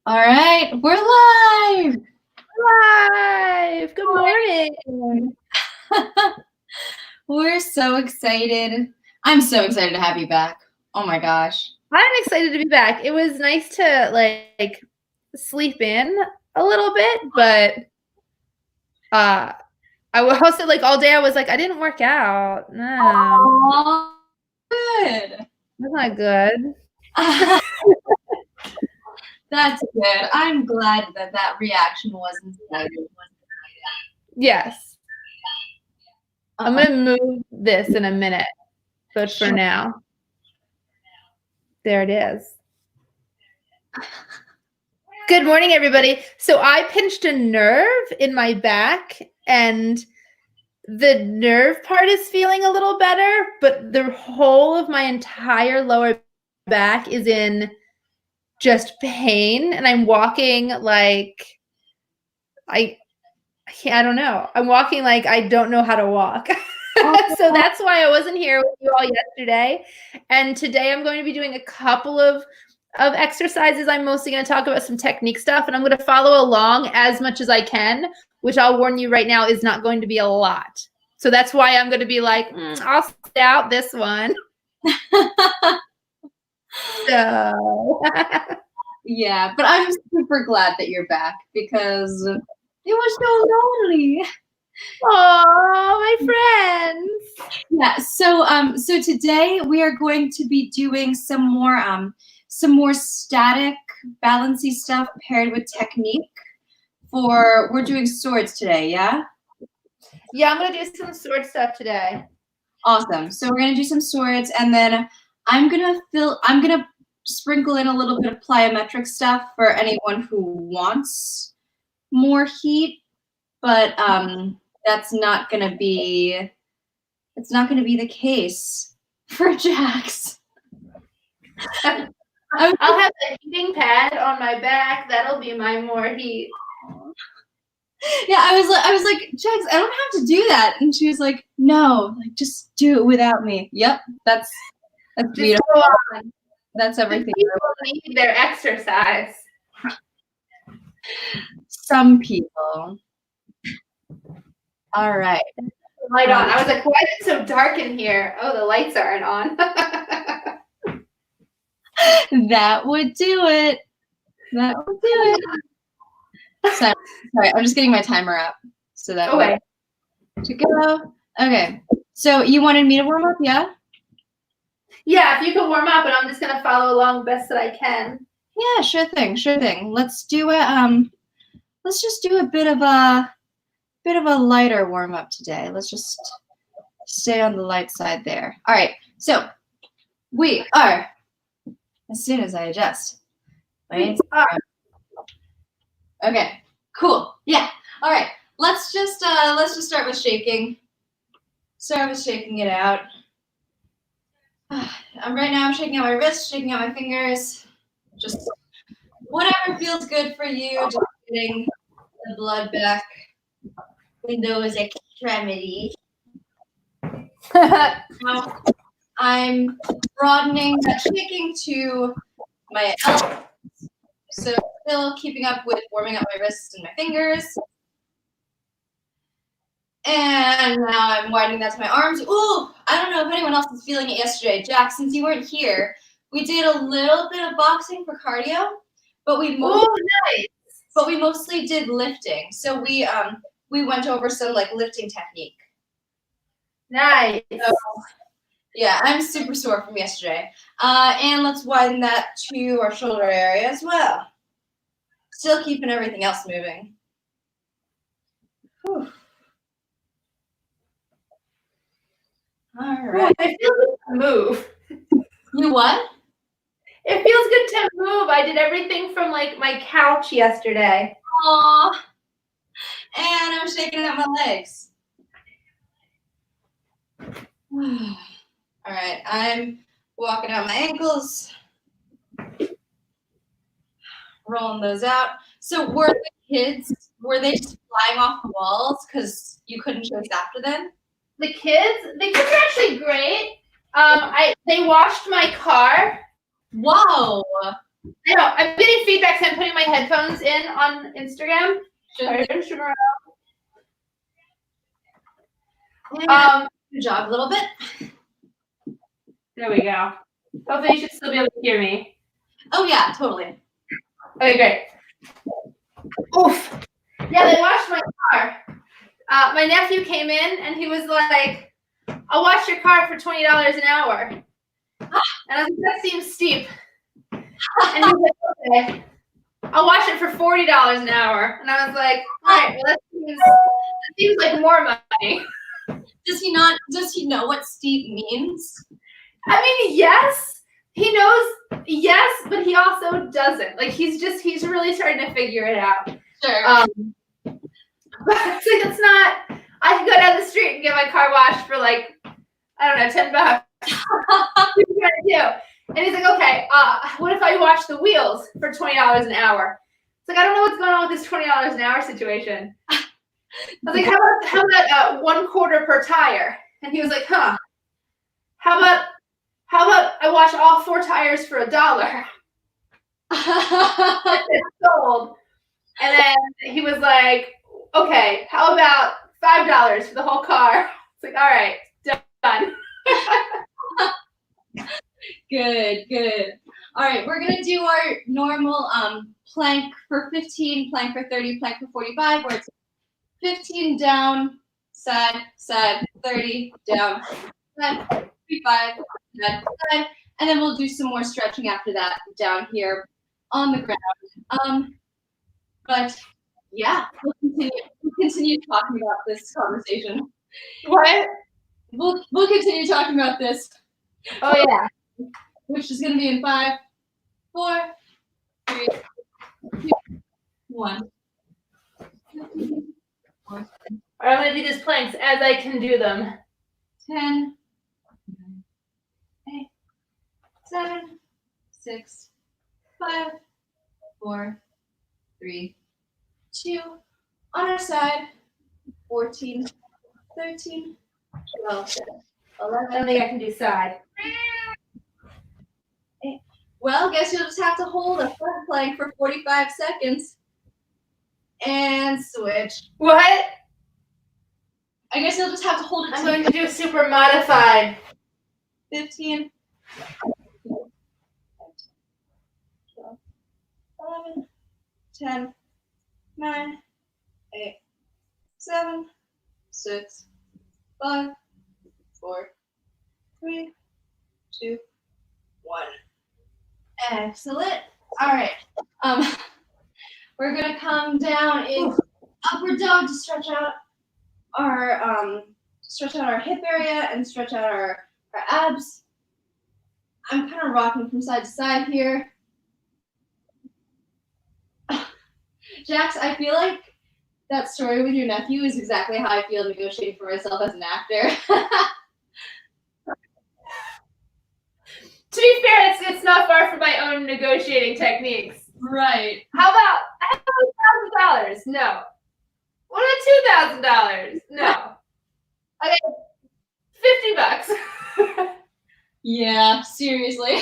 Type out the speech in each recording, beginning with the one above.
All right, we're live. Live. Good morning. We're so excited. I'm so excited to have you back. Oh my gosh. I'm excited to be back. It was nice to like sleep in a little bit, but I was also like all day I was like, I didn't work out. No, Oh, good. that's not good. That's good. I'm glad that reaction wasn't negative. Yes. I'm gonna move this in a minute, but for now, there it is. Good morning, everybody. So I pinched a nerve in my back and the nerve part is feeling a little better, but the whole of my entire lower back is in just pain. And I'm walking like I don't know. I'm walking like I don't know how to walk. So that's why I wasn't here with you all yesterday. And today I'm going to be doing a couple of exercises. I'm mostly going to talk about some technique stuff, and I'm going to follow along as much as I can, which I'll warn you right now is not going to be a lot. So that's why I'm going to be like, I'll sit out this one. So Yeah, but I'm super glad that you're back because it was so lonely. oh, my friends. Yeah, so today we are going to be doing some more static balancy stuff paired with technique. We're doing swords today, yeah? Yeah, I'm gonna do some sword stuff today. Awesome. So we're gonna do some swords, and then I'm gonna sprinkle in a little bit of plyometric stuff for anyone who wants more heat, but that's not gonna be the case for Jax. I'll have the heating pad on my back. That'll be my more heat. Yeah, I was like, Jax, I don't have to do that. And she was like, no, like just do it without me. Yep, that's beautiful. That's everything. People need their exercise. Some people. All right. Light on. I was like, why is it so dark in here? Oh, the lights aren't on. That would do it. That would do it. Sorry, I'm just getting my timer up so that way to go. Okay. So you wanted me to warm up, yeah? Yeah, if you can warm up, and I'm just gonna follow along best that I can. Yeah, sure thing, sure thing. Let's do it. Let's just do a bit of a lighter warm up today. Let's just stay on the light side there. All right. So we are. As soon as I adjust. Right. Okay. Cool. Yeah. All right. Let's just start with shaking. Start with shaking it out. Right now I'm shaking out my wrists, shaking out my fingers. Just whatever feels good for you. Just getting the blood back in those extremities. Now I'm broadening that shaking to my elbows. So still keeping up with warming up my wrists and my fingers. And now I'm widening that to my arms. Ooh, I don't know if anyone else was feeling it yesterday. Jack, since you weren't here, we did a little bit of boxing for cardio, but we mostly did lifting. So we went over some like lifting technique. Nice. So, yeah, I'm super sore from yesterday. And let's widen that to our shoulder area as well. Still keeping everything else moving. Whew. All right. It feels good to move. You what? It feels good to move. I did everything from like my couch yesterday. Aww. And I'm shaking out my legs. All right, I'm walking out my ankles, rolling those out. So were they just flying off the walls because you couldn't chase after them? The kids are actually great. They washed my car. Wow. I know. I'm getting feedback, so I'm putting my headphones in on Instagram. Jog a little bit. There we go. Hopefully you should still be able to hear me. Oh yeah, totally. Okay, great. Oof. Yeah, they washed my car. My nephew came in and he was like, I'll wash your car for $20 an hour. And I was like, that seems steep. And he was like, okay, I'll wash it for $40 an hour. And I was like, all right, well, that seems like more money. Does he know what steep means? I mean, yes, he knows, yes, but he also doesn't. Like, he's really starting to figure it out. Sure. But it's not, I could go down the street and get my car washed for like, I don't know, $10. What are you gonna do? And he's like, okay, what if I wash the wheels for $20 an hour? It's like, I don't know what's going on with this $20 an hour situation. I was like, how about 1/4 per tire? And he was like, huh? How about I wash all 4 tires for $1? It's sold. And then he was like, okay, how about $5 for the whole car? It's like, all right, done. Good. All right, we're gonna do our normal plank for 15, plank for 30, plank for 45, where it's 15 down, side, 30 down, side, 45, side, and then we'll do some more stretching after that down here on the ground. But yeah, we'll continue talking about this conversation. What? We'll continue talking about this. Oh yeah. Which is gonna be in 5, 4, 3, 2, 1. Alright, I'm gonna do these planks as I can do them. 10, 9, 8, 7, 6, 5, 4, 3, 2. On our side, 14, 13, 12, 11. I don't think I can do side. Well, guess you'll just have to hold a front plank for 45 seconds and switch. What? I guess you'll just have to hold it. I'm going to do super modified. 15, 12, 11, 10, 9, 8, 7, 6, 5, 4, 3, 2, 1. Excellent. All right. We're gonna come down in upward dog to stretch out our hip area and stretch out our abs. I'm kind of rocking from side to side here. Jax, I feel like that story with your nephew is exactly how I feel negotiating for myself as an actor. To be fair, it's not far from my own negotiating techniques. Right. How about $1,000? No. What about $2,000? No. Okay, $50. Yeah, seriously.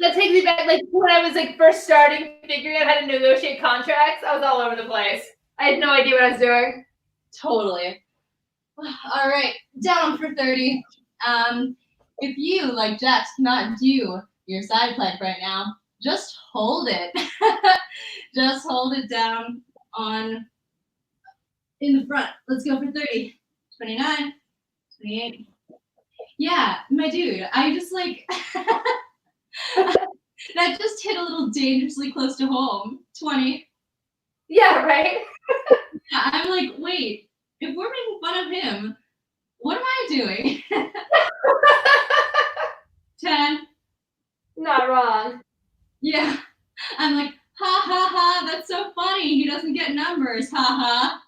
That takes me back, like when I was like first starting figuring out how to negotiate contracts. I was all over the place. I had no idea what I was doing. Totally. All right, down for 30. If you, like Jax, cannot do your side plank right now, just hold it. Just hold it down in the front. Let's go for 30. 29, 28. Yeah, my dude, I just like that just hit a little dangerously close to home. 20. Yeah, right? Yeah, I'm like, wait, if we're making fun of him, what am I doing? 10. Not wrong. Yeah. I'm like, ha ha ha, that's so funny. He doesn't get numbers, ha ha.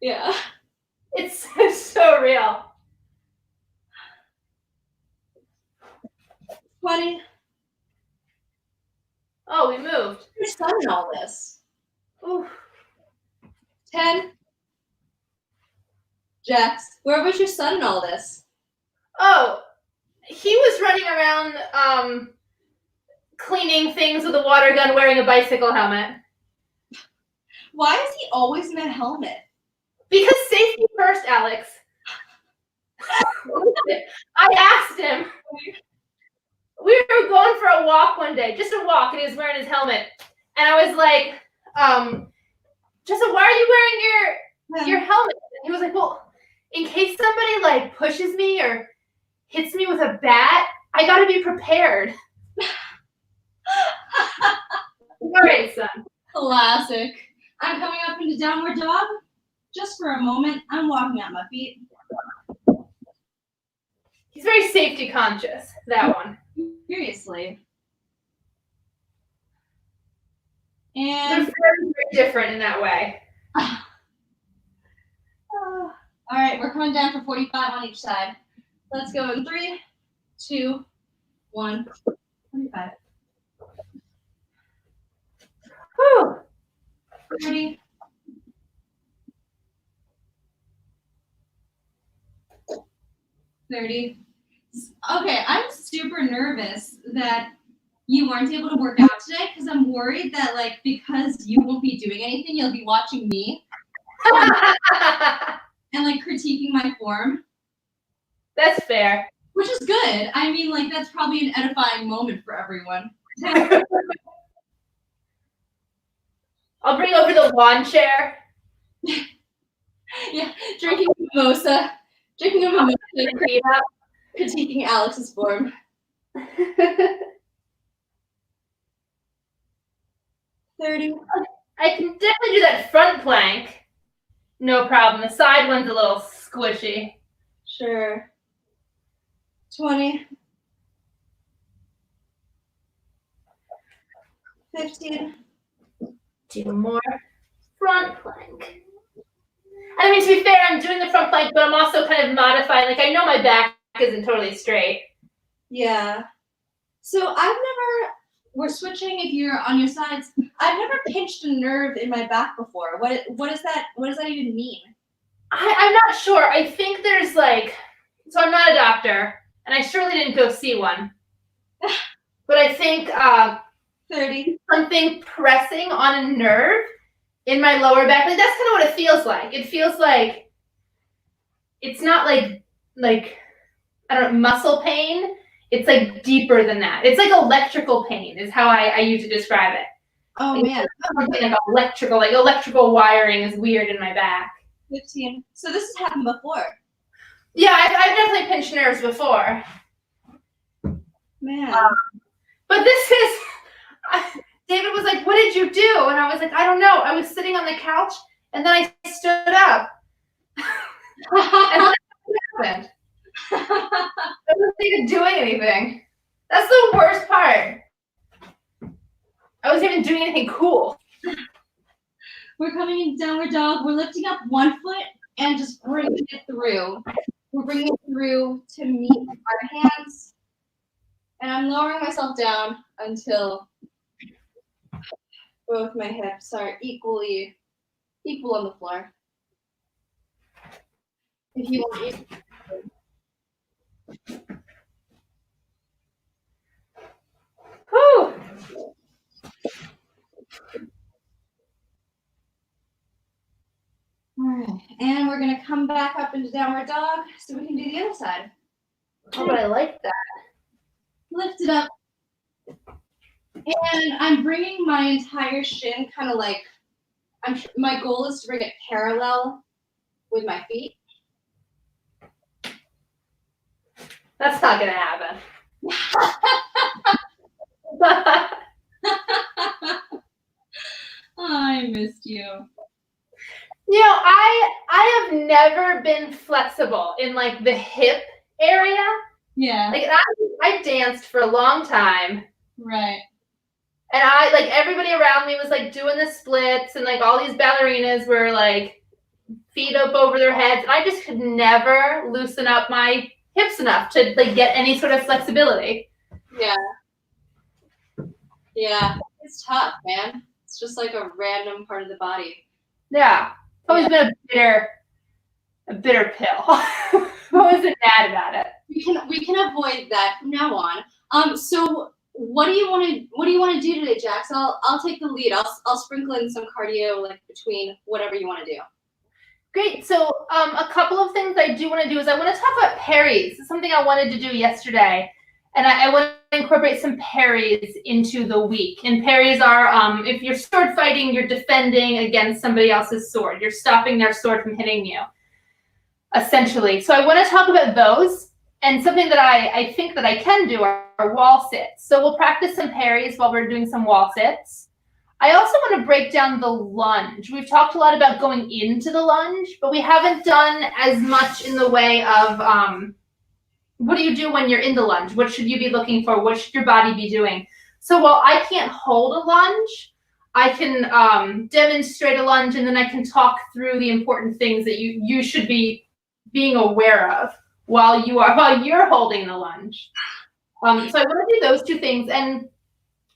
Yeah. It's so real. 20. Oh, we moved. Your son in all this. Ooh. 10. Jax, where was your son in all this? Oh, around cleaning things with a water gun wearing a bicycle helmet. Why is he always in a helmet? Because safety first, Alex. I asked him. We were going for a walk one day, just a walk, and he was wearing his helmet. And I was like, Justin, why are you wearing your helmet? And he was like, well, in case somebody like pushes me or hits me with a bat, I gotta be prepared. All right, son. Classic. I'm coming up into downward dog. Just for a moment, I'm walking out my feet. He's very safety conscious, that one. Seriously. And they're very different in that way. All right, we're coming down for 45 on each side. Let's go in 3, 2, 1, 45. Whew. 30. 30. Okay, I'm super nervous that you weren't able to work out today because I'm worried that, like, because you won't be doing anything, you'll be watching me and, like, critiquing my form. That's fair. Which is good. I mean, like, that's probably an edifying moment for everyone. I'll bring over the lawn chair. Yeah, drinking a mimosa, critiquing Alex's form. 30. I can definitely do that front plank. No problem. The side one's a little squishy. Sure. 20. 15. Do more front plank. I mean, to be fair, I'm doing the front plank, but I'm also kind of modifying. Like, I know my back isn't totally straight. Yeah. So we're switching if you're on your sides. I've never pinched a nerve in my back before. What does that even mean? I'm not sure. I think there's like, so I'm not a doctor, and I surely didn't go see one. But I think 30. Something pressing on a nerve in my lower back. Like, that's kind of what it feels like. It feels like it's not like I don't know, muscle pain. It's like deeper than that. It's like electrical pain is how I usually describe it. Oh, like, man. Something like electrical wiring is weird in my back. 15. So this has happened before. Yeah, I've definitely pinched nerves before. Man. But this is, David was like, what did you do? And I was like, I don't know. I was sitting on the couch and then I stood up. And then it happened. I wasn't even doing anything. That's the worst part. I wasn't even doing anything cool. We're coming in downward dog. We're lifting up one foot and just bringing it through. We're bringing it through to meet our hands. And I'm lowering myself down until both my hips are equal on the floor. If you want. Whew. All right, and we're gonna come back up into downward dog so we can do the other side. Oh, but I like that. Lift it up. And I'm bringing my entire shin kind of like, my goal is to bring it parallel with my feet. That's not going to happen. I missed you. You know, I have never been flexible in like the hip area. Yeah. Like I danced for a long time. Right. And I like everybody around me was like doing the splits and like all these ballerinas were like feet up over their heads. And I just could never loosen up my hips enough to like get any sort of flexibility. Yeah. Yeah. It's tough, man. It's just like a random part of the body. Yeah. It's always been a bitter pill. I've always been mad about it. We can avoid that from now on. So what do you want to do today, Jax? I'll take the lead. I'll sprinkle in some cardio like between whatever you want to do. Great. So a couple of things I do want to do is I want to talk about parries. It's something I wanted to do yesterday. And I want to incorporate some parries into the week. And parries are, if you're sword fighting, you're defending against somebody else's sword. You're stopping their sword from hitting you, essentially. So I want to talk about those. And something that I think that I can do are wall sits. So we'll practice some parries while we're doing some wall sits. I also want to break down the lunge. We've talked a lot about going into the lunge, but we haven't done as much in the way of what do you do when you're in the lunge? What should you be looking for? What should your body be doing? So while I can't hold a lunge, I can demonstrate a lunge, and then I can talk through the important things that you should be being aware of while you're holding the lunge. So I want to do those two things. And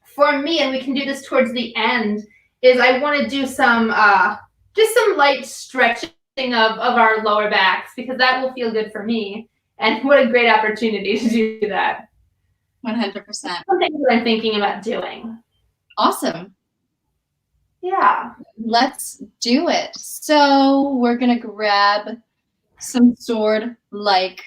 for me, and we can do this towards the end, is I want to do some just some light stretching of our lower backs, because that will feel good for me. And what a great opportunity to do that. 100%. Something that I'm thinking about doing. Awesome. Yeah. Let's do it. So we're going to grab some sword-like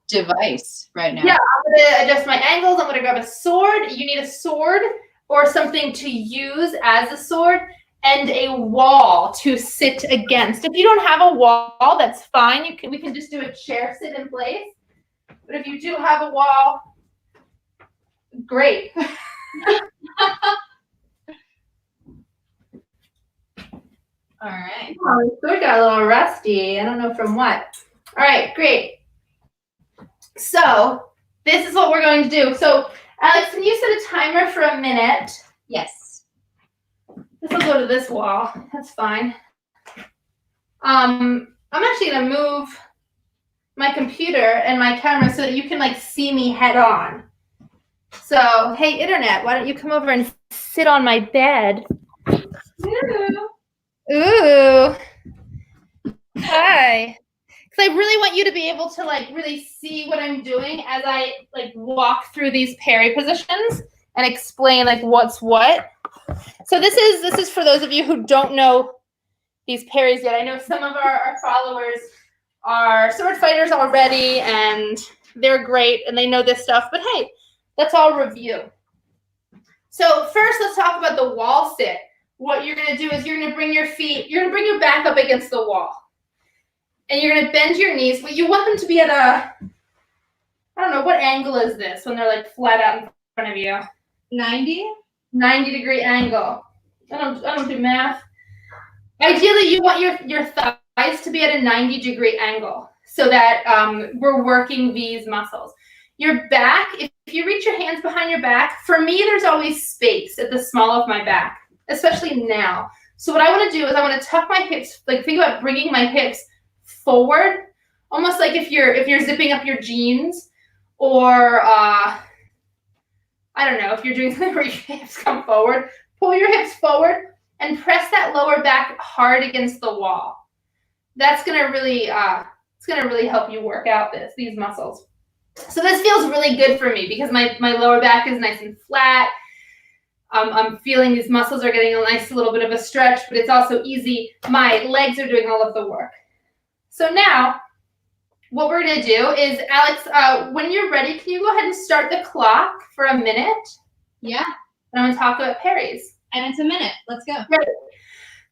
device right now. Yeah, I'm going to adjust my angles. I'm going to grab a sword. You need a sword or something to use as a sword, and a wall to sit against. If you don't have a wall, that's fine. We can just do a chair sit in place. But if you do have a wall, great. All right. Oh, the sword got a little rusty. I don't know from what. All right, great. So this is what we're going to do. So Alex, can you set a timer for a minute? Yes. This will go to this wall. That's fine. I'm actually going to move my computer and my camera so that you can like see me head on. So, hey, internet, why don't you come over and sit on my bed? Ooh. Hi. Because I really want you to be able to like really see what I'm doing as I like walk through these parry positions and explain like what's what. So this is for those of you who don't know these parries yet. I know some of our followers are sword fighters already, and they're great, and they know this stuff. But hey, let's all review. So first, let's talk about the wall sit. What you're going to do is you're going to bring your back up against the wall. And you're going to bend your knees, but you want them to be at a, I don't know, what angle is this when they're like flat out in front of you? 90? 90-degree angle. I don't do math. Ideally, you want your thighs to be at a 90-degree angle so that we're working these muscles. Your back, if you reach your hands behind your back, for me, there's always space at the small of my back, especially now. So what I want to do is I want to tuck my hips, like think about bringing my hips forward, almost like if you're zipping up your jeans, or I don't know, if you're doing something where your hips come forward, pull your hips forward and press that lower back hard against the wall. That's gonna really it's gonna really help you work out these muscles. So this feels really good for me because my lower back is nice and flat. I'm feeling these muscles are getting a nice little bit of a stretch, but it's also easy. My legs are doing all of the work. So now what we're going to do is, Alex, when you're ready, can you go ahead and start the clock for a minute? Yeah. And I'm going to talk about parries. And it's a minute. Let's go. Right.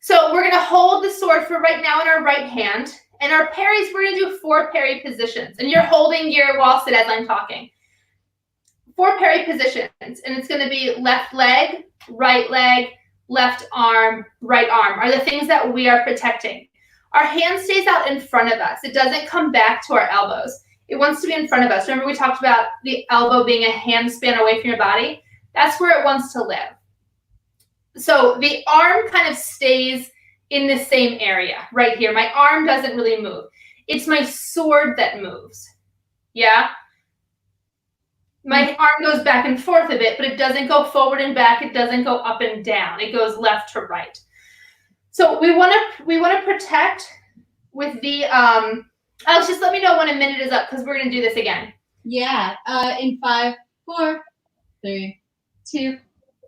So we're going to hold the sword for right now in our right hand. And our parries, we're going to do 4 parry positions. And you're holding your wall sit as I'm talking. 4 parry positions. And it's going to be left leg, left arm, right arm are the things that we are protecting. Our hand stays out in front of us. It doesn't come back to our elbows. It wants to be in front of us. Remember we talked about the elbow being a hand span away from your body? That's where it wants to live. So the arm kind of stays in the same area right here. My arm doesn't really move. It's my sword that moves. Yeah? My arm goes back and forth a bit, but it doesn't go forward and back. It doesn't go up and down. It goes left to right. So we want to protect with the Alex, just let me know when a minute is up because we're going to do this again. Yeah. In 5, 4, 3, 2,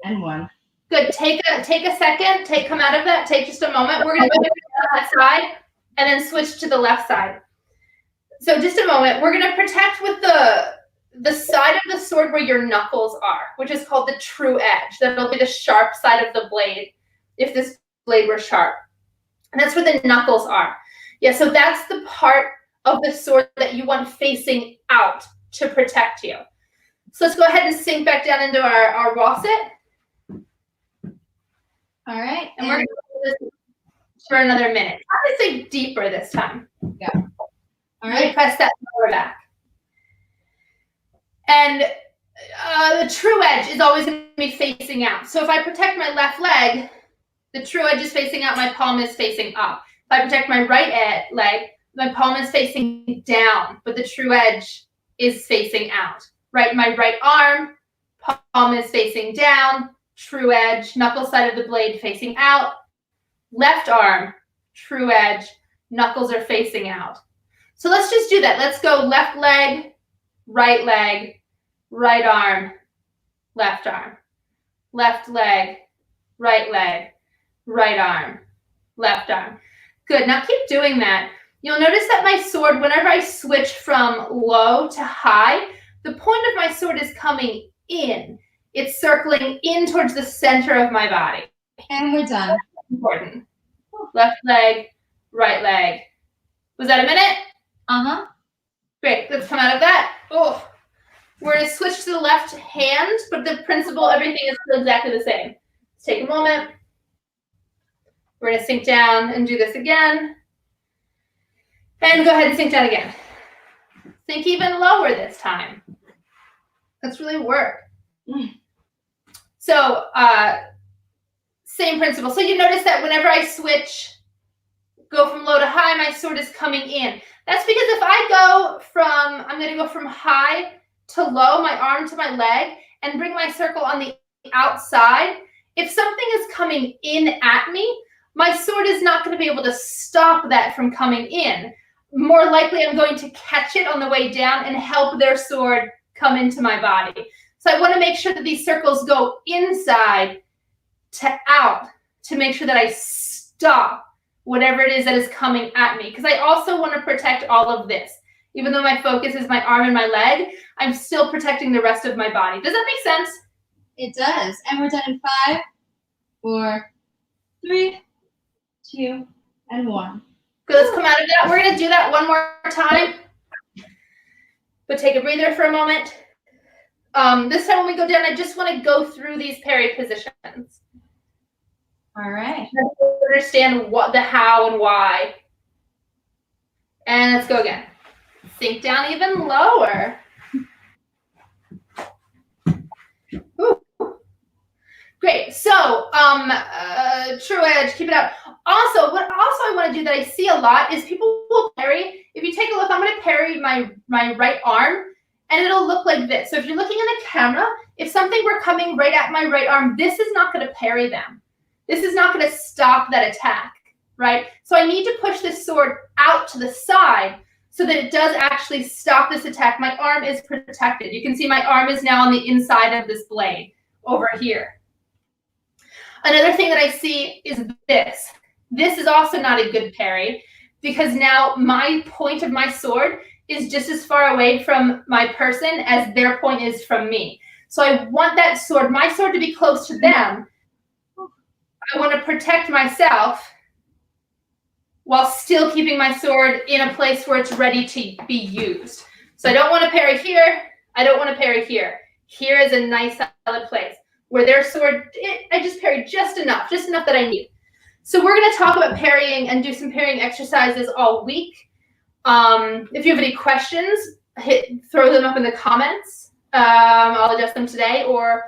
and 1. Good. Take a second. Come out of that. Take just a moment. We're going to do it on that side and then switch to the left side. So just a moment. We're going to protect with the side of the sword where your knuckles are, which is called the true edge. That'll be the sharp side of the blade if this blade were sharp. And that's where the knuckles are. Yeah, so that's the part of the sword that you want facing out to protect you. So let's go ahead and sink back down into our wall sit. All right. And we're going to do this for another minute. I'm going to say deeper this time. Yeah. All right. Press that lower back. And the true edge is always going to be facing out. So if I protect my left leg, the true edge is facing out, my palm is facing up. If I protect my right leg, my palm is facing down, but the true edge is facing out. Right, my right arm, palm is facing down, true edge, knuckle side of the blade facing out. Left arm, true edge, knuckles are facing out. So let's just do that. Let's go left leg, right arm, left arm. Left leg, right arm, left arm. Good, now keep doing that. You'll notice that my sword, whenever I switch from low to high, the point of my sword is coming in. It's circling in towards the center of my body. And we're done. That's important. Left leg, right leg. Was that a minute? Uh-huh. Great, let's come out of that. Oh, we're going to switch to the left hand, but the principle, everything is still exactly the same. Let's take a moment. We're going to sink down and do this again. And go ahead and sink down again. Sink even lower this time. Let's really work. So, same principle. So you notice that whenever I switch, go from low to high, my sword is coming in. That's because if I'm going to go from high to low, my arm to my leg, and bring my circle on the outside. If something is coming in at me, my sword is not going to be able to stop that from coming in. More likely, I'm going to catch it on the way down and help their sword come into my body. So I want to make sure that these circles go inside to out to make sure that I stop whatever it is that is coming at me. Because I also want to protect all of this. Even though my focus is my arm and my leg, I'm still protecting the rest of my body. Does that make sense? It does. And we're done in 5, 4, 3, 2, and 1. Good, let's come out of that. We're going to do that one more time. But take a breather for a moment. This time when we go down, I just want to go through these parry positions. All right. Understand what the how and why. And let's go again. Sink down even lower. Ooh. Great. So, true edge, keep it up. Also, what I want to do that I see a lot is people will parry. If you take a look, I'm going to parry my right arm, and it'll look like this. So if you're looking in the camera, if something were coming right at my right arm, this is not going to parry them. This is not going to stop that attack, right? So I need to push this sword out to the side so that it does actually stop this attack. My arm is protected. You can see my arm is now on the inside of this blade over here. Another thing that I see is this. This is also not a good parry because now my point of my sword is just as far away from my person as their point is from me. So I want that sword, my sword, to be close to them. I want to protect myself while still keeping my sword in a place where it's ready to be used. So I don't want to parry here. I don't want to parry here. Here is a nice solid place where their sword, I just parried just enough that I need. So we're going to talk about parrying and do some parrying exercises all week. If you have any questions, throw them up in the comments. I'll address them today or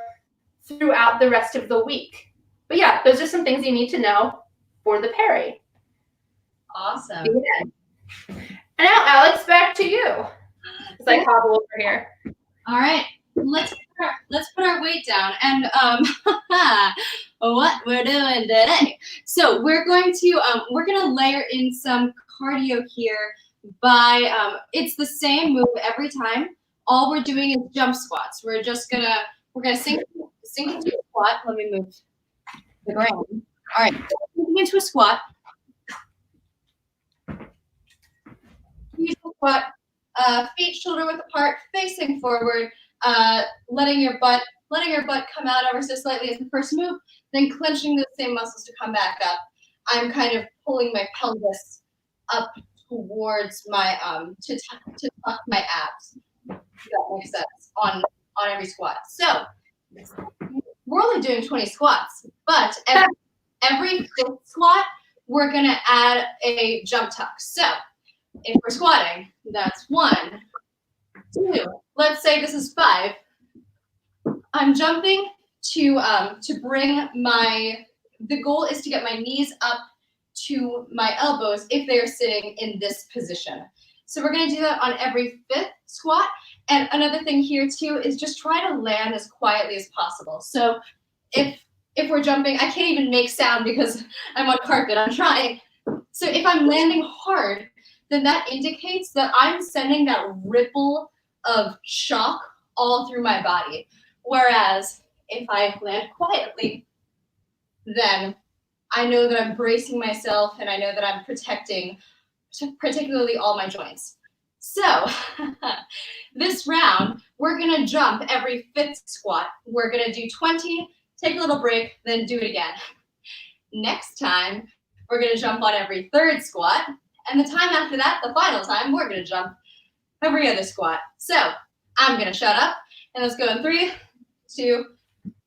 throughout the rest of the week. But yeah, those are some things you need to know for the parry. Awesome. Yeah. And now, Alex, back to you. As I hobble over here. All right. Let's put our weight down and what we're doing today. So we're going to layer in some cardio here by it's the same move every time. all we're doing is jump squats. We're gonna sink into a squat. Let me move the ground. All right, sinking into a squat. Usual squat, feet shoulder width apart, facing forward, letting your butt come out ever so slightly as the first move, then clenching those same muscles to come back up. I'm kind of pulling my pelvis up towards my to tuck my abs. If that makes sense on every squat. So we're only doing 20 squats, but every fifth squat we're gonna add a jump tuck. So if we're squatting, that's 1, 2. Let's say this is 5. I'm jumping to bring the goal is to get my knees up to my elbows if they are sitting in this position. So we're gonna do that on every 5th squat. And another thing here too is just try to land as quietly as possible. So if we're jumping, I can't even make sound because I'm on carpet, I'm trying. So if I'm landing hard, then that indicates that I'm sending that ripple of shock all through my body. Whereas if I land quietly, then I know that I'm bracing myself and I know that I'm protecting particularly all my joints. So this round, we're gonna jump every 5th squat. We're gonna do 20, take a little break, then do it again. Next time, we're gonna jump on every 3rd squat. And the time after that, the final time, we're gonna jump every other squat. So I'm gonna shut up and let's go in 3, 2,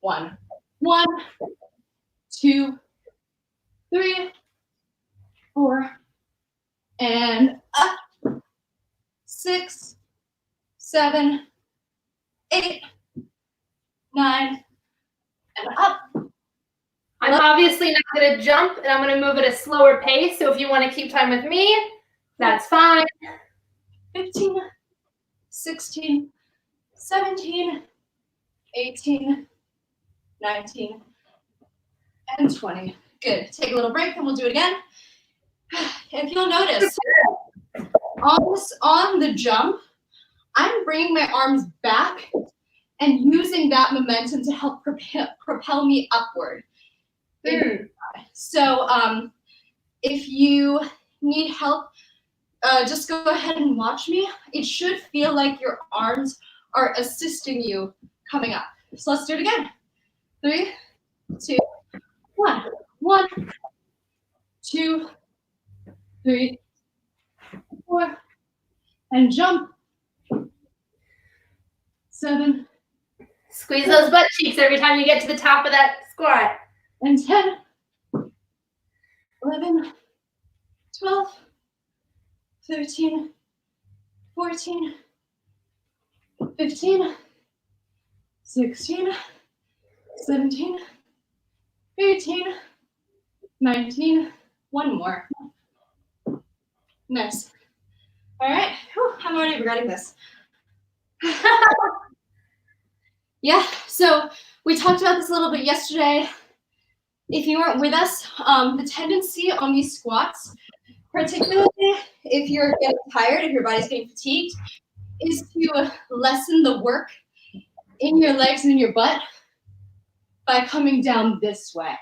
1. 1, 2, 3, 4, and up. 6, 7, 8, 9, and up. I'm obviously not going to jump, and I'm going to move at a slower pace. So if you want to keep time with me, that's fine. 15, 16, 17, 18, 19, and 20. Good. Take a little break, and we'll do it again. If you'll notice, on the jump, I'm bringing my arms back and using that momentum to help propel me upward. So if you need help, just go ahead and watch me. It should feel like your arms are assisting you coming up. So let's do it again. 3, 2, 1. 1, 2, 3, 4, and jump. 7. Squeeze those butt cheeks every time you get to the top of that squat. And 10, 11, 12, 13, 14, 15, 16, 17, 18, 19. One more. Nice. All right. Whew, I'm already regretting this. Yeah, so we talked about this a little bit yesterday. If you weren't with us, the tendency on these squats, particularly if you're getting tired, if your body's getting fatigued, is to lessen the work in your legs and your butt by coming down this way.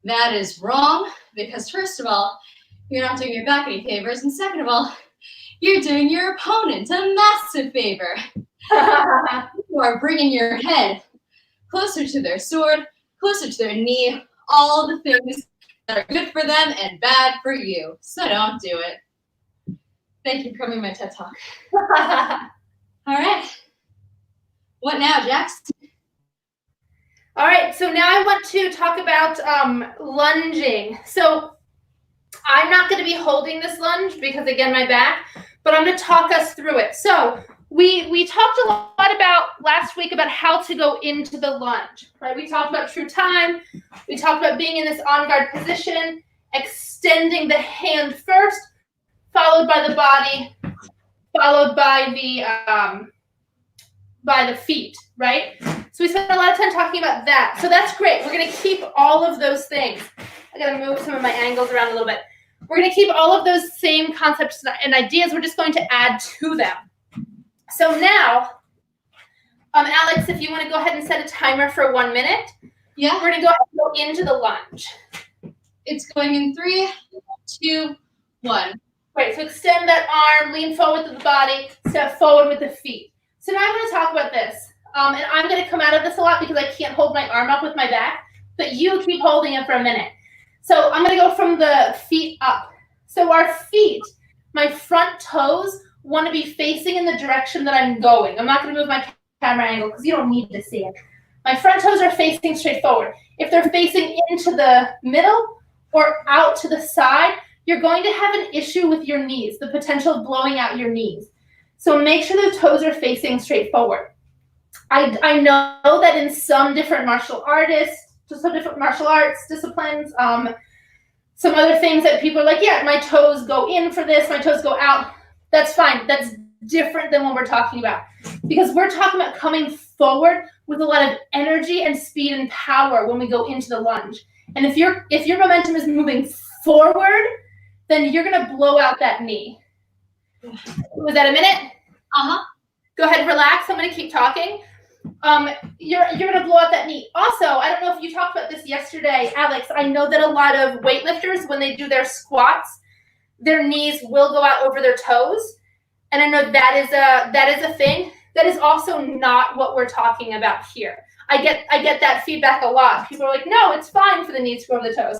That is wrong because first of all, you're not doing your back any favors, and second of all, you're doing your opponent a massive favor. You are bringing your head closer to their sword, closer to their knee, all the things that are good for them and bad for you. So don't do it. Thank you for coming to my TED Talk. All right. What now, Jax? All right, so now I want to talk about lunging. So I'm not going to be holding this lunge because, again, my back, but I'm going to talk us through it. So we talked a lot about last week about how to go into the lunge, right? We talked about true time. We talked about being in this on guard position, extending the hand first, followed by the body, followed by the feet, right? So we spent a lot of time talking about that. So that's great. We're going to keep all of those things. I got to move some of my angles around a little bit. We're going to keep all of those same concepts and ideas. We're just going to add to them. So now, Alex, if you want to go ahead and set a timer for 1 minute. Yeah. We're going to go ahead and go into the lunge. It's going in 3, 2, 1. Great. So extend that arm, lean forward with the body, step forward with the feet. So now I'm going to talk about this. And I'm going to come out of this a lot because I can't hold my arm up with my back, but you keep holding it for a minute. So I'm going to go from the feet up. So our feet, my front toes, want to be facing in the direction that I'm going. I'm not going to move my camera angle because you don't need to see it. My front toes are facing straight forward. If they're facing into the middle or out to the side, you're going to have an issue with your knees, the potential of blowing out your knees. So make sure the toes are facing straight forward. I know that in some different martial arts disciplines, some other things that people are like, yeah, my toes go in for this, my toes go out. That's fine. That's different than what we're talking about. Because we're talking about coming forward with a lot of energy and speed and power when we go into the lunge. And if your momentum is moving forward, then you're going to blow out that knee. Was that a minute? Uh-huh. Go ahead, relax. I'm going to keep talking. You're going to blow out that knee. Also, I don't know if you talked about this yesterday, Alex. I know that a lot of weightlifters, when they do their squats, their knees will go out over their toes. And I know that is a thing. That is also not what we're talking about here. I get that feedback a lot. People are like, no, it's fine for the knees to go over the toes.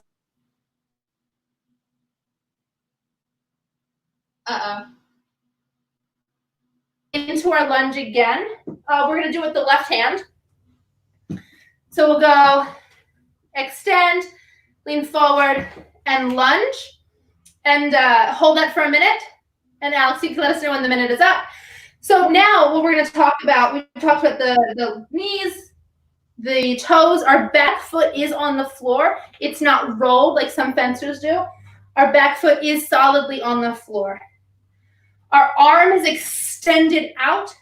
Uh-oh. Into our lunge again. We're going to do it with the left hand. So we'll go extend, lean forward, and lunge. And hold that for a minute. And Alex, you can let us know when the minute is up. So now what we're going to talk about, we talked about the knees, the toes. Our back foot is on the floor. It's not rolled like some fencers do. Our back foot is solidly on the floor. Our arm is extended out.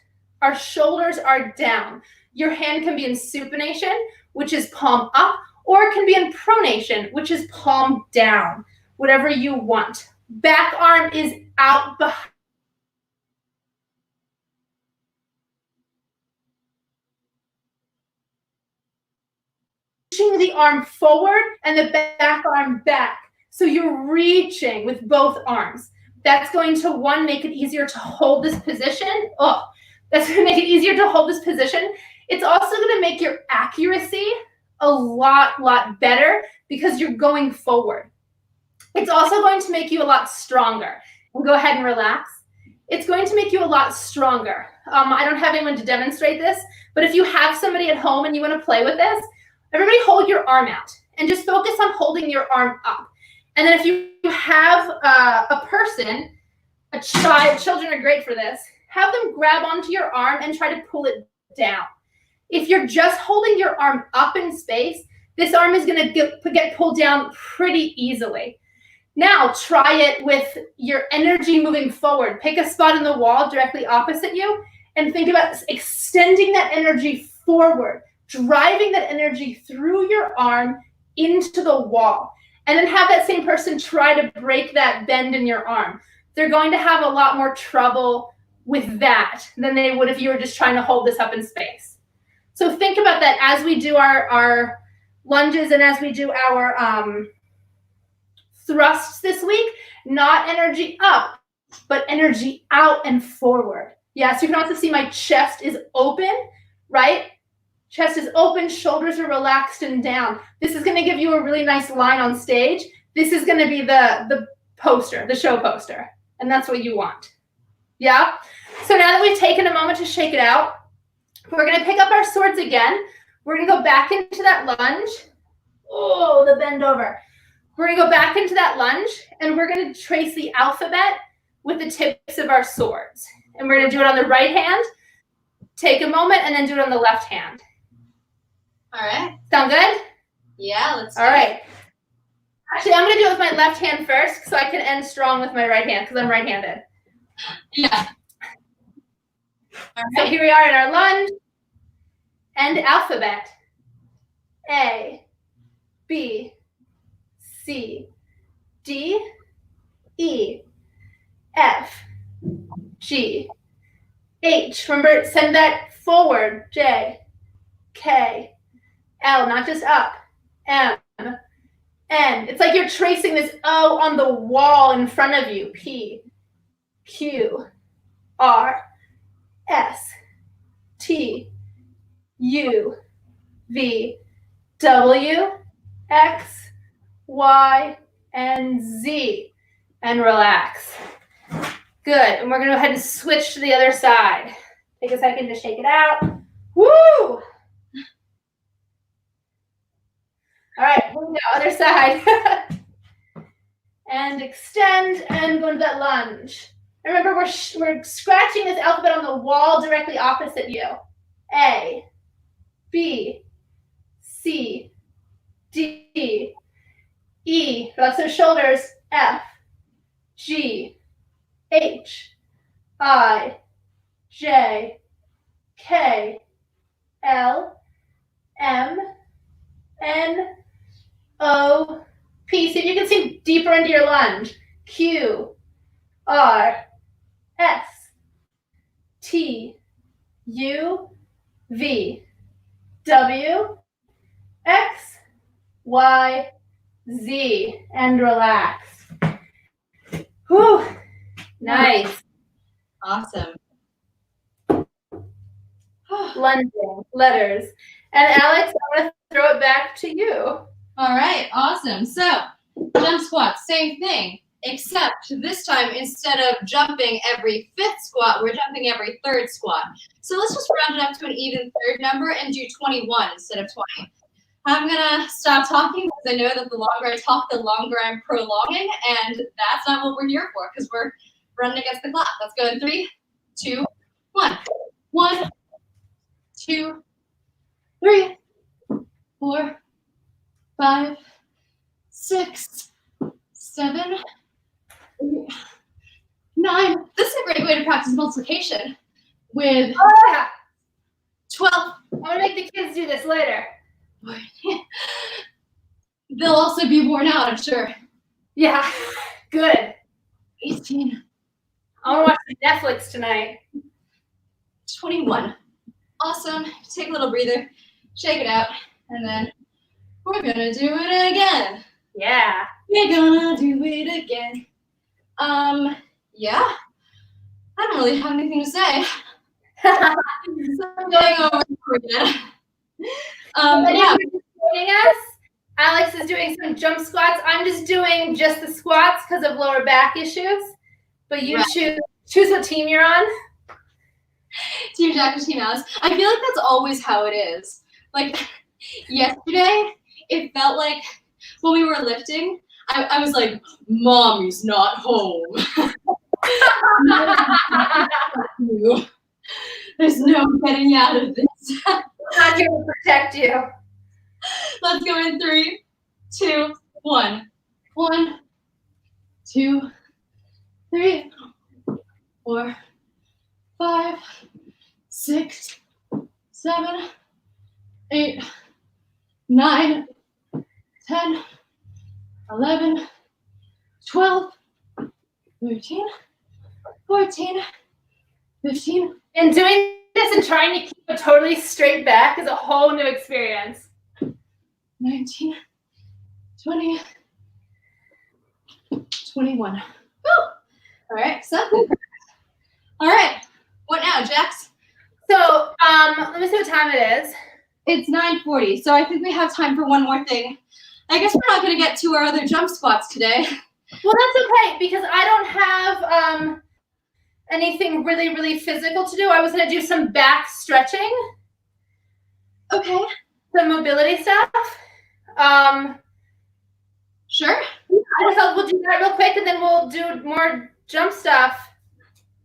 Our shoulders are down. Your hand can be in supination, which is palm up, or it can be in pronation, which is palm down, whatever you want. Back arm is out behind. Pushing the arm forward and the back arm back. So you're reaching with both arms. That's going to, one, make it easier to hold this position. That's going to make it easier to hold this position. It's also going to make your accuracy a lot better because you're going forward. It's also going to make you a lot stronger. And go ahead and relax. It's going to make you a lot stronger. I don't have anyone to demonstrate this, but if you have somebody at home and you want to play with this, everybody hold your arm out and just focus on holding your arm up. And then if you have a person, a child, children are great for this, have them grab onto your arm and try to pull it down. If you're just holding your arm up in space, this arm is going to get pulled down pretty easily. Now try it with your energy moving forward. Pick a spot in the wall directly opposite you and think about extending that energy forward, driving that energy through your arm into the wall. And then have that same person try to break that bend in your arm. They're going to have a lot more trouble with that than they would if you were just trying to hold this up in space. So think about that as we do our lunges and as we do our thrusts this week. Not energy up, but energy out and forward. Yeah, so you can also see my chest is open, right? Chest is open, shoulders are relaxed and down. This is going to give you a really nice line on stage. This is going to be the poster, the show poster. And that's what you want. Yeah? So now that we've taken a moment to shake it out, we're going to pick up our swords again. We're going to go back into that lunge. Oh, the bend over. We're going to go back into that lunge, and we're going to trace the alphabet with the tips of our swords. And we're going to do it on the right hand. Take a moment, and then do it on the left hand. All right. Sound good? Yeah, let's do All right. Actually, I'm going to do it with my left hand first so I can end strong with my right hand because I'm right-handed. Yeah. All right. So here we are in our lunge and alphabet. A, B, C, D, E, F, G, H. Remember, send that forward. J. K. L, not just up. M. N. It's like you're tracing this O on the wall in front of you. P. Q. R. S. T. U. V. W. X. Y. And Z. And relax. Good. And we're going to go ahead and switch to the other side. Take a second to shake it out. Woo! All right, here we go. Other side. And extend and go into that lunge. And remember, we're scratching this alphabet on the wall directly opposite you. A, B, C, D, E, relax those shoulders, F, G, H, I, J, K, L, M, N, O, P. See if you can sink deeper into your lunge. Q, R, S, T, U, V, W, X, Y, Z, and relax. Whew. Nice. Awesome. Lunging, letters. And Alex, I'm going to throw it back to you. All right, awesome. So, jump squats, same thing, except this time instead of jumping every 5th squat, we're jumping every 3rd squat. So let's just round it up to an even 3rd number and do 21 instead of 20. I'm gonna stop talking because I know that the longer I talk, the longer I'm prolonging, and that's not what we're here for because we're running against the clock. Let's go in 3, 2, 1. 1, 2, 3, 4, 5, 6, 7, 8, 9. This is a great way to practice multiplication with 12. I'm going to make the kids do this later. They'll also be worn out, I'm sure. Yeah, good. 18. I want to watch some Netflix tonight. 21. Awesome. Take a little breather, shake it out, and then we're gonna do it again. Yeah. We're gonna do it again. Yeah. I don't really have anything to say. So I'm going over again. Yeah. Joining us, Alex is doing some jump squats. I'm just doing just the squats because of lower back issues. But you choose what team you're on. Team Jack or Team Alice. I feel like that's always how it is. Like yesterday, it felt like when we were lifting, I was like, Mommy's not home. There's no getting out of this. I'm here to protect you. Let's go in 3, 2, 1. 1, 2, 3, 4, 5, 6, 7, 8, 9, 10, 11, 12, 13, 14, 15. And doing this and trying to keep a totally straight back is a whole new experience. 19, 20, 21. Woo! All right, so all right. What now, Jax? So, let me see what time it is. It's 9:40, so I think we have time for one more thing. I guess we're not going to get to our other jump squats today. Well, that's okay because I don't have anything really, really physical to do. I was going to do some back stretching. Okay. Some mobility stuff. Sure. I thought we'll do that real quick and then we'll do more jump stuff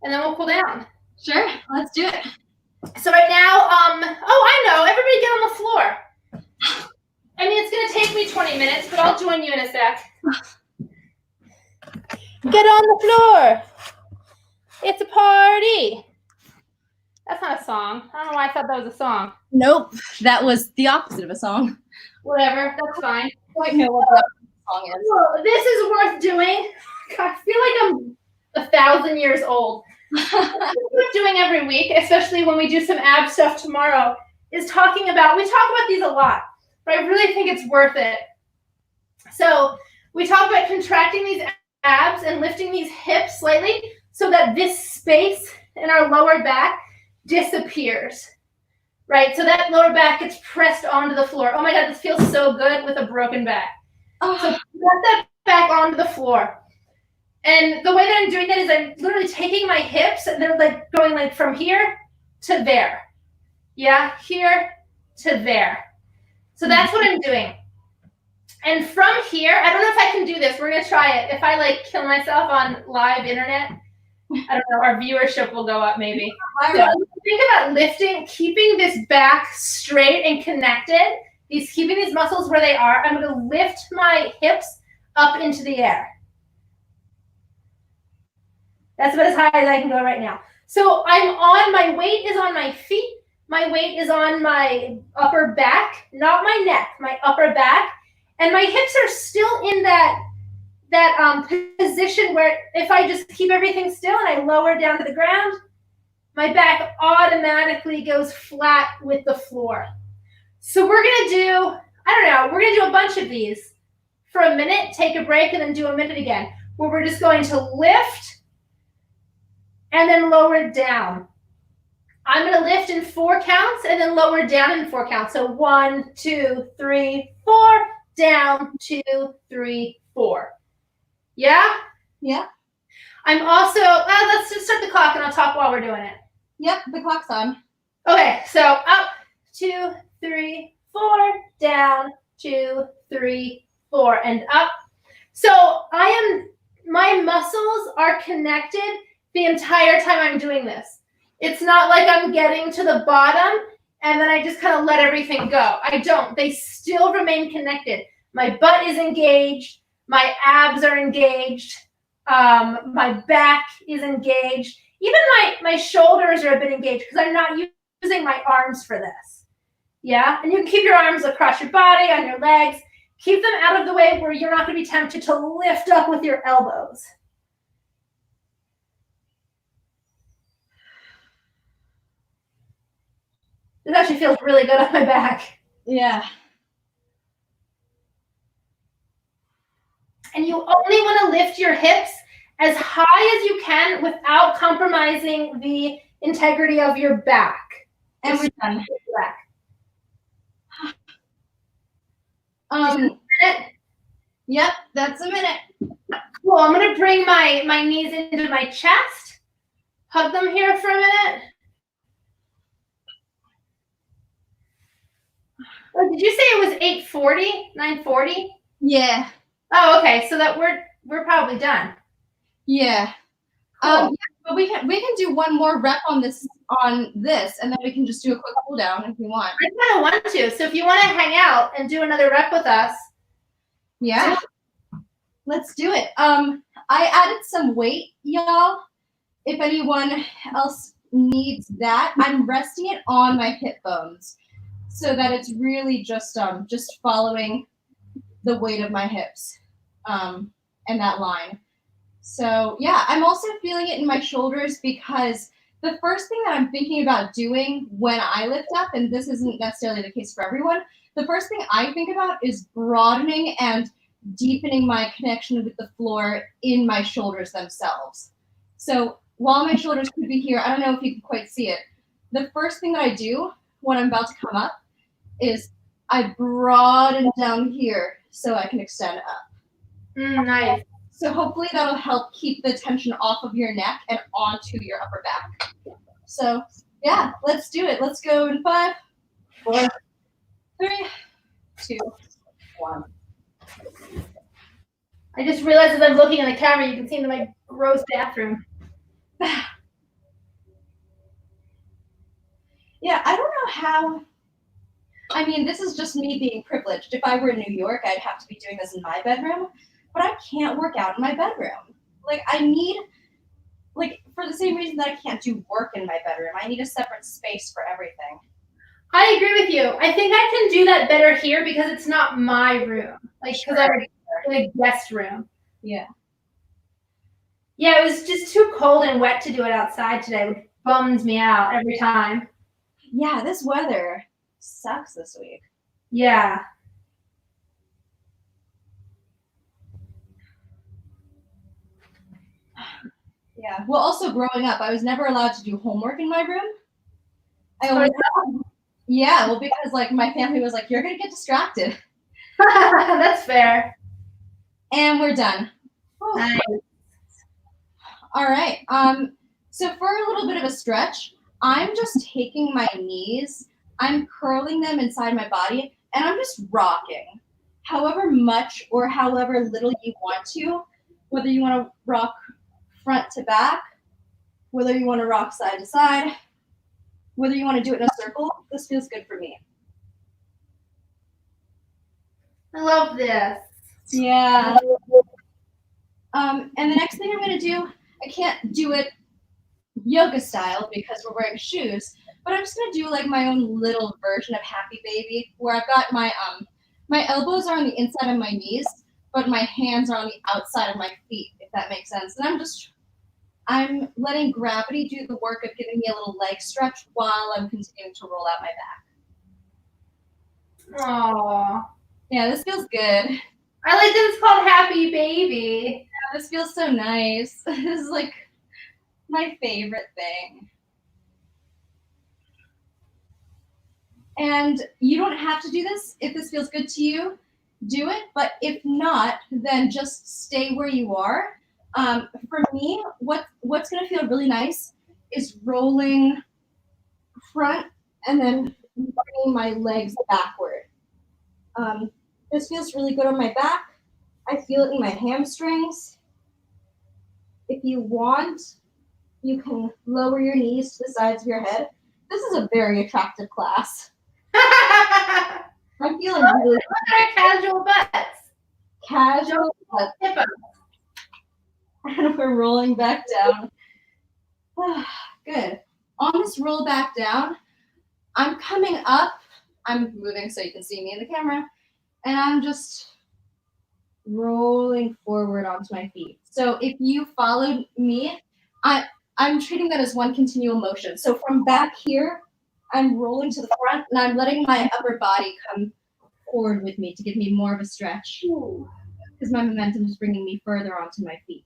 and then we'll cool down. Sure. Let's do it. So right now, I know. Everybody get on the floor. I mean, it's going to take me 20 minutes, but I'll join you in a sec. Get on the floor. It's a party. That's not a song. I don't know why I thought that was a song. Nope. That was the opposite of a song. Whatever. That's fine. I don't know what that song is. Well, this is worth doing. God, I feel like I'm 1,000 years old. What we're doing every week, especially when we do some ab stuff tomorrow, is we talk about these a lot, but I really think it's worth it. So we talk about contracting these abs and lifting these hips slightly so that this space in our lower back disappears, right? So that lower back gets pressed onto the floor. Oh my God, this feels so good with a broken back. So press that back onto the floor. And the way that I'm doing that is I'm literally taking my hips and they're like going like from here to there. Yeah, here to there. So that's what I'm doing. And from here, I don't know if I can do this. We're going to try it. If I like kill myself on live internet, I don't know, our viewership will go up maybe. So think about lifting, keeping this back straight and connected. Keeping these muscles where they are. I'm going to lift my hips up into the air. That's about as high as I can go right now. So my weight is on my feet. My weight is on my upper back, not my neck, my upper back. And my hips are still in that position where if I just keep everything still and I lower down to the ground, my back automatically goes flat with the floor. So we're going to do, we're going to do a bunch of these for a minute, take a break, and then do a minute again, where we're just going to lift and then lower down. I'm going to lift in 4 counts and then lower down in 4 counts. So 1, 2, 3, 4, down, 2, 3, 4. Yeah? Yeah. I'm also, let's just start the clock and I'll talk while we're doing it. Yep, the clock's on. Okay, so up, 2, 3, 4, down, 2, 3, 4, and up. So my muscles are connected the entire time I'm doing this. It's not like I'm getting to the bottom and then I just kind of let everything go. I don't. They still remain connected. My butt is engaged. My abs are engaged. My back is engaged. Even my shoulders are a bit engaged because I'm not using my arms for this. Yeah? And you can keep your arms across your body, on your legs. Keep them out of the way where you're not going to be tempted to lift up with your elbows. This actually feels really good on my back. Yeah. And you only want to lift your hips as high as you can without compromising the integrity of your back. And we're done. Yep, that's a minute. Cool. I'm going to bring my knees into my chest. Hug them here for a minute. Oh, did you say it was 8:40? 9:40? Yeah. Oh, okay. So that we're probably done. Yeah. Cool. Yeah, but we can do one more rep on this, and then we can just do a quick cool down if we want. I kind of want to. So if you want to hang out and do another rep with us. Yeah. Let's do it. I added some weight, y'all. If anyone else needs that, I'm resting it on my hip bones so that it's really just following the weight of my hips and that line. So yeah, I'm also feeling it in my shoulders because the first thing that I'm thinking about doing when I lift up, and this isn't necessarily the case for everyone, the first thing I think about is broadening and deepening my connection with the floor in my shoulders themselves. So while my shoulders could be here, I don't know if you can quite see it. The first thing that I do when I'm about to come up is I broaden down here so I can extend up. Nice. So hopefully that'll help keep the tension off of your neck and onto your upper back. So yeah, let's do it. Let's go in 5, 4, 3, 2, 1. I just realized as I'm looking in the camera, you can see into my gross bathroom. Yeah, I don't know how. I mean, this is just me being privileged. If I were in New York, I'd have to be doing this in my bedroom, but I can't work out in my bedroom. I need, for the same reason that I can't do work in my bedroom, I need a separate space for everything. I agree with you. I think I can do that better here because it's not my room. Because I'm in a guest room. Yeah. Yeah, it was just too cold and wet to do it outside today, which bums me out every time. Yeah, this weather sucks this week. Yeah. Yeah. Well, also growing up, I was never allowed to do homework in my room. Yeah, well, because like my family was like, you're gonna get distracted. That's fair. And we're done. Nice. All right. So for a little bit of a stretch, I'm just taking my knees, I'm curling them inside my body, and I'm just rocking. However much or however little you want to, whether you want to rock front to back, whether you want to rock side to side, whether you want to do it in a circle, this feels good for me. I love this. Yeah. And the next thing I'm going to do, I can't do it yoga style because we're wearing shoes, but I'm just going to do like my own little version of Happy Baby, where I've got my elbows are on the inside of my knees, but my hands are on the outside of my feet, if that makes sense. And I'm letting gravity do the work of giving me a little leg stretch while I'm continuing to roll out my back. Aww. Yeah, this feels good. I like that it's called Happy Baby. Yeah, this feels so nice. This is like my favorite thing. And you don't have to do this. If this feels good to you, do it. But if not, then just stay where you are. For me, what's going to feel really nice is rolling front and then bringing my legs backward. This feels really good on my back. I feel it in my hamstrings. If you want, you can lower your knees to the sides of your head. This is a very attractive class. I'm feeling really casual butts. Casual butts. And we're rolling back down. Good. On this roll back down, I'm coming up. I'm moving so you can see me in the camera. And I'm just rolling forward onto my feet. So if you followed me, I'm treating that as one continual motion. So from back here, I'm rolling to the front and I'm letting my upper body come forward with me to give me more of a stretch. Because my momentum is bringing me further onto my feet.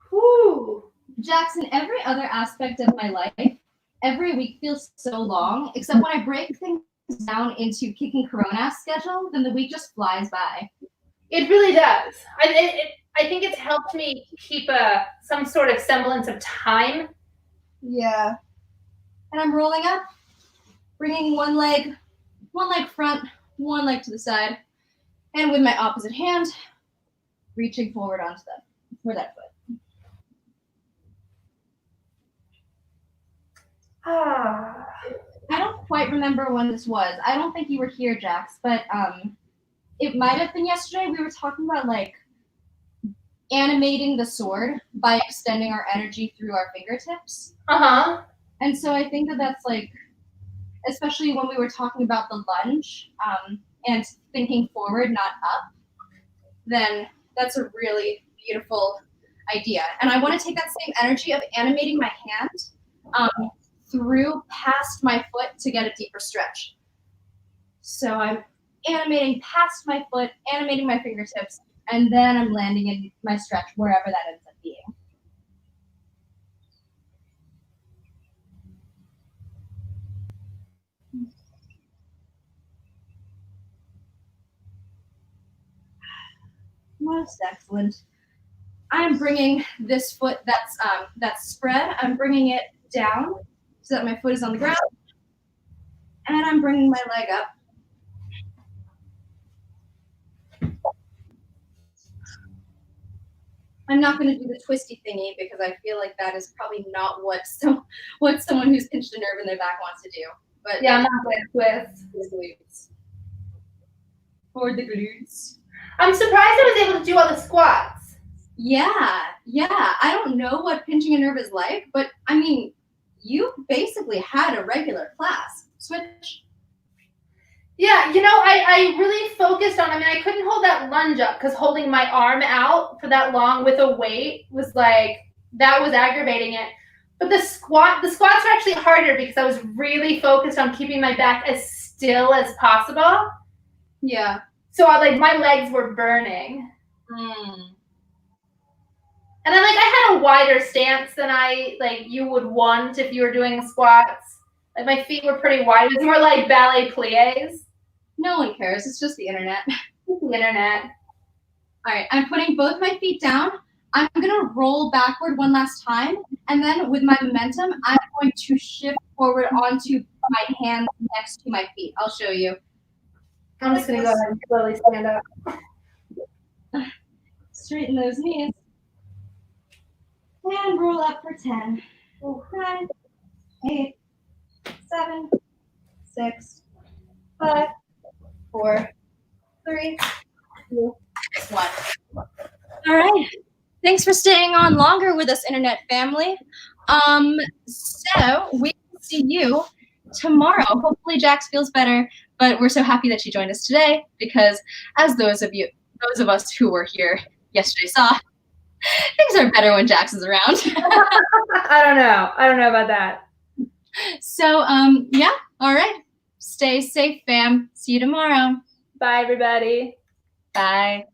Whew. Jackson, every other aspect of my life, every week feels so long, except when I break things down into kicking Coron schedule, then the week just flies by. It really does. I think it's helped me keep some sort of semblance of time. Yeah. And I'm rolling up, bringing one leg front, one leg to the side, and with my opposite hand, reaching forward onto for that foot. I don't quite remember when this was. I don't think you were here, Jax, but it might have been yesterday. We were talking about like animating the sword by extending our energy through our fingertips. And so I think that's like, especially when we were talking about the lunge and thinking forward, not up, then that's a really beautiful idea. And I want to take that same energy of animating my hand through past my foot to get a deeper stretch. So I'm animating past my foot, animating my fingertips, and then I'm landing in my stretch wherever that ends up being. Most excellent. I'm bringing this foot that's spread, I'm bringing it down so that my foot is on the ground, and I'm bringing my leg up. I'm not going to do the twisty thingy because I feel like that is probably not what someone who's pinched a nerve in their back wants to do. But yeah, I'm not going to twist. The glutes. For the glutes. I'm surprised I was able to do all the squats. Yeah. I don't know what pinching a nerve is like, but I mean, you basically had a regular class. Switch. Yeah, you know, I really focused on, I mean, I couldn't hold that lunge up because holding my arm out for that long with a weight was like, that was aggravating it. But the squats are actually harder because I was really focused on keeping my back as still as possible. Yeah. So my legs were burning. And then I had a wider stance than you would want if you were doing squats. Like my feet were pretty wide. It was more like ballet plies. No one cares. It's just the internet. The internet. All right, I'm putting both my feet down. I'm gonna roll backward one last time, and then with my momentum, I'm going to shift forward onto my hands next to my feet. I'll show you. I'm just gonna go ahead and slowly stand up. Straighten those knees. And roll up for 10. 9, 8, 7, 6, 5, 4, 3, 2, 1. All right. Thanks for staying on longer with us, internet family. So we will see you tomorrow. Hopefully Jax feels better, but we're so happy that she joined us today because as those of us who were here yesterday saw, things are better when Jax is around. I don't know about that. So, yeah. All right. Stay safe, fam. See you tomorrow. Bye, everybody. Bye.